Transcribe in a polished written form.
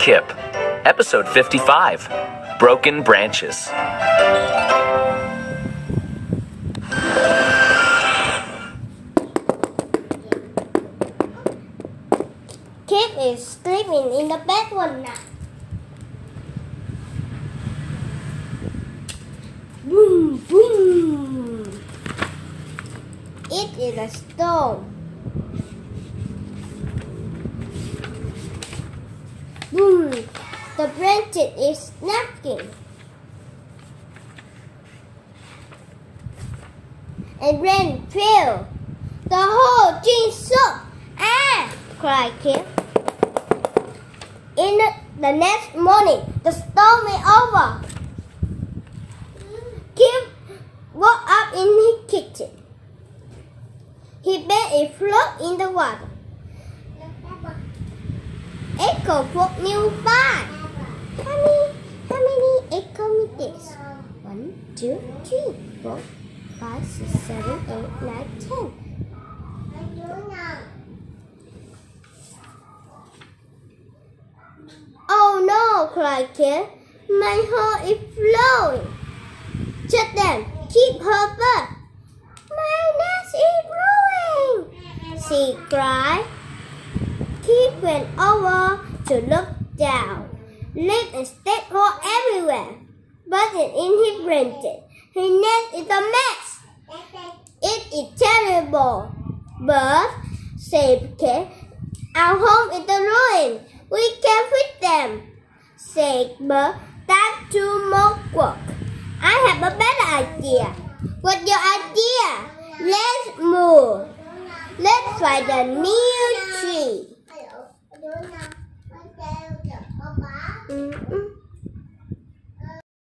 Kip, Episode 55, Broken Branches. Kip is sleeping in the bed one night. Boom, boom. It is a storm. Boom. The branches is snapping. And rain fell. The whole tree shook. Ah! Cried Kip. In the next morning, the storm is over. Kip woke up in his kitchen. His bed is floating in the water. Echo put new bag. How many echo is this? 1, 2, 3, 4, 5, 6, 7, 8, 9, 10. Oh no, cried Kip. My heart is flowing. Shut them, keep her bird. My nest is ruined, she cried. Kip went over to look down. Leaves and sticks were everywhere, buzzing in his branches. His nest is a mess. It is terrible. But, said Kip, our home is a ruin. We can fix them, said Bird. Time to more work. I have a better idea. What's your idea? Let's move. Let's find a new tree.